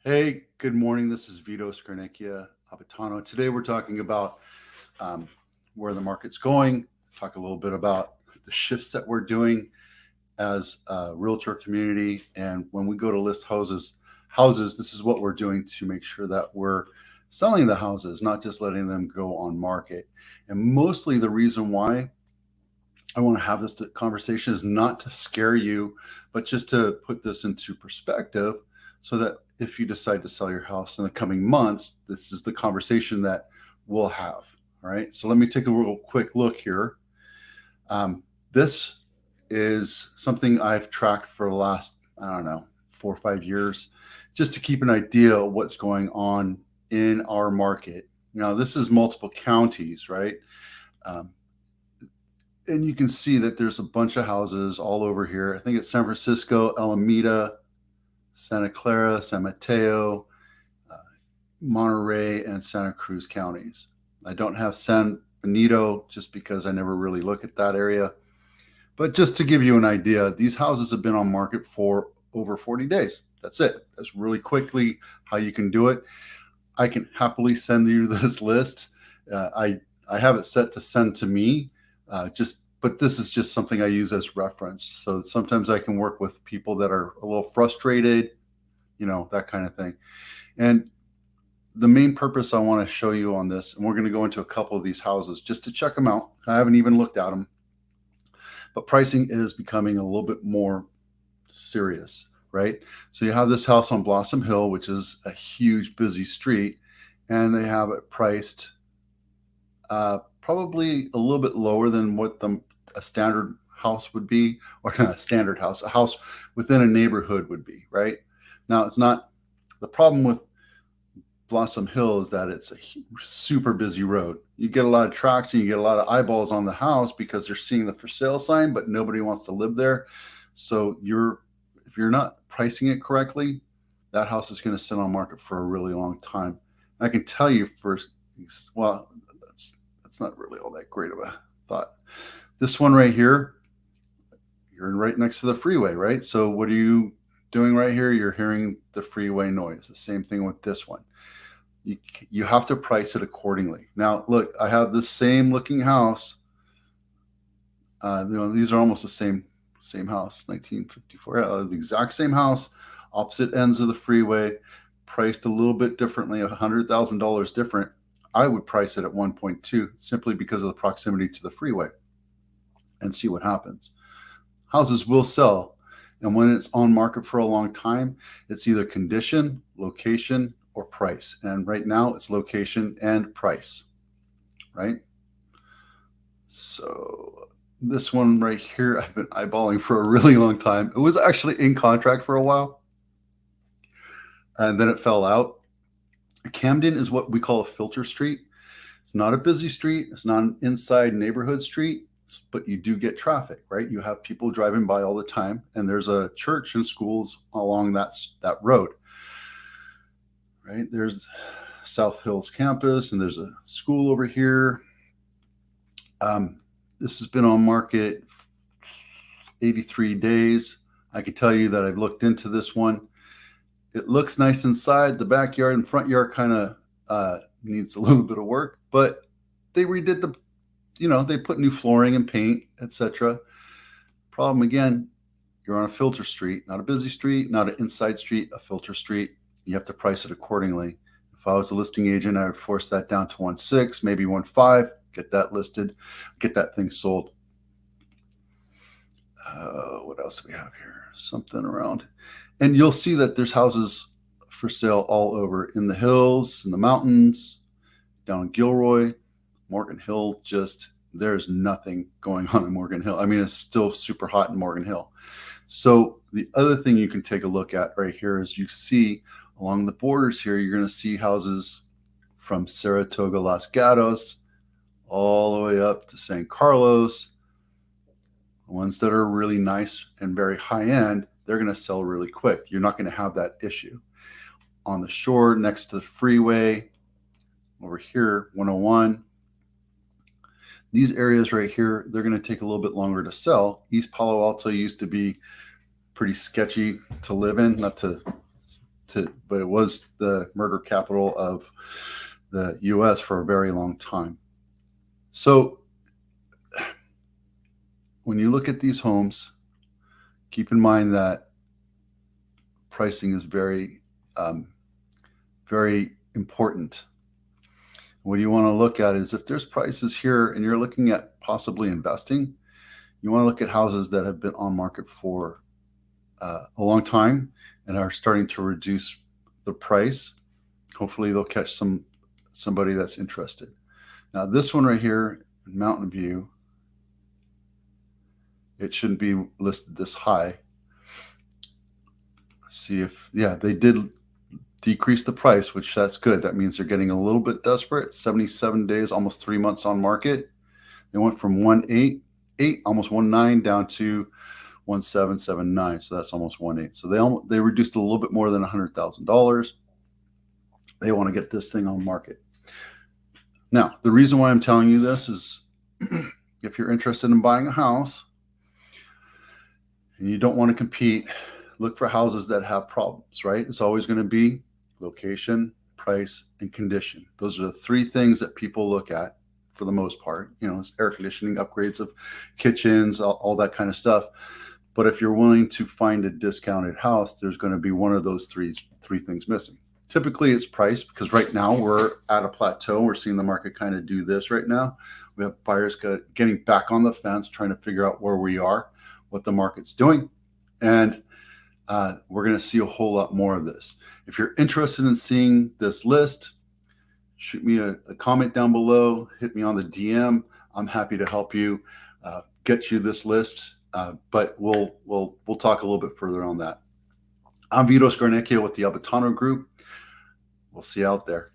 Hey, good morning. This is Vito Scarnecchia Abitano. Today we're talking about um, where the market's going, talk a little bit about the shifts that we're doing as a realtor community. And when we go to list houses, this is what we're doing to make sure that we're selling the houses, not just letting them go on market. And mostly the reason why I want to have this conversation is not to scare you, but just to put this into perspective so that if you decide to sell your house in the coming months, this is the conversation that we'll have. All right. So let me take a real quick look here. This is something I've tracked for the last, I don't know, 4 or 5 years, just to keep an idea of what's going on in our market. Now, this is multiple counties, right? Um, and you can see that there's a bunch of houses all over here. I think it's San Francisco, Alameda, Santa Clara, San Mateo, uh, Monterey, and Santa Cruz counties. I don't have San Benito just because I never really look at that area. But just to give you an idea, these houses have been on market for over 40 days. That's it. That's really quickly how you can do it. I can happily send you this list. I have it set to send to me. But this is just something I use as reference. So sometimes I can work with people that are a little frustrated, that kind of thing. And the main purpose I want to show you on this, and we're going to go into a couple of these houses just to check them out. I haven't even looked at them, but pricing is becoming a little bit more serious, right? So you have this house on Blossom Hill, which is a huge, busy street, and they have it priced probably a little bit lower than what a standard house would be, or not a standard house, a house within a neighborhood would be, right? Now, it's not the problem with Blossom Hill is that it's a super busy road. You get a lot of traction, you get a lot of eyeballs on the house because they're seeing the for sale sign, but nobody wants to live there. So if you're not pricing it correctly, that house is going to sit on market for a really long time. I can tell you well, that's not really all that great of a thought. This one right here, you're right next to the freeway, right? So what are you doing right here? You're hearing the freeway noise. The same thing with this one. You have to price it accordingly. Now, look, I have the same looking house. These are almost the same house, 1954. The exact same house, opposite ends of the freeway, priced a little bit differently, $100,000 different. I would price it at 1.2 simply because of the proximity to the freeway and see what happens. Houses will sell. And when it's on market for a long time, it's either condition, location, or price. And right now it's location and price, right? So this one right here, I've been eyeballing for a really long time. It was actually in contract for a while, and then it fell out. Camden is what we call a filter street. It's not a busy street. It's not an inside neighborhood street, but you do get traffic, right? You have people driving by all the time, and there's a church and schools along that road, right? There's South Hills campus, and there's a school over here. This has been on market 83 days. I can tell you that I've looked into this one. It looks nice inside. The backyard and front yard kind of needs a little bit of work, but they redid they put new flooring and paint, etc. Problem again, you're on a filter street, not a busy street, not an inside street, a filter street. You have to price it accordingly. If I was a listing agent, I would force that down to 1.6, maybe 1.5, get that listed, get that thing sold. What else do we have here? Something around. And you'll see that there's houses for sale all over in the hills, in the mountains, down in Gilroy, Morgan Hill. There's nothing going on in Morgan Hill. I mean, it's still super hot in Morgan Hill. So the other thing you can take a look at right here is you see along the borders here, you're going to see houses from Saratoga, Los Gatos, all the way up to San Carlos. The ones that are really nice and very high end, they're going to sell really quick. You're not going to have that issue. On the shore, next to the freeway, over here, 101. These areas right here, they're going to take a little bit longer to sell. East Palo Alto used to be pretty sketchy to live in, not to but it was the murder capital of the U.S. for a very long time. So when you look at these homes, keep in mind that pricing is very, very important. What you want to look at is if there's prices here and you're looking at possibly investing, you want to look at houses that have been on market for a long time and are starting to reduce the price. Hopefully they'll catch somebody that's interested. Now this one right here in Mountain View, it shouldn't be listed this high. Let's see if, yeah, they did decrease the price, which that's good. That means they're getting a little bit desperate. 77 days, almost 3 months on market. They went from 188, almost 19 down to 1779. So that's almost 18. So they reduced a little bit more than $100,000. They want to get this thing on market. Now, the reason why I'm telling you this is if you're interested in buying a house and you don't want to compete, look for houses that have problems, right? It's always going to be location, price, and condition. Those are the three things that people look at for the most part. You know, it's air conditioning, upgrades of kitchens, all that kind of stuff. But if you're willing to find a discounted house, there's going to be one of those three things missing. Typically it's price, because right now we're at a plateau. We're seeing the market kind of do this right now. We have buyers getting back on the fence, trying to figure out where we are, what the market's doing. And we're going to see a whole lot more of this. If you're interested in seeing this list, shoot me a comment down below, hit me on the DM. I'm happy to help you get you this list, but we'll talk a little bit further on that. I'm Vito Scarnecchia with the Abitano Group. We'll see you out there.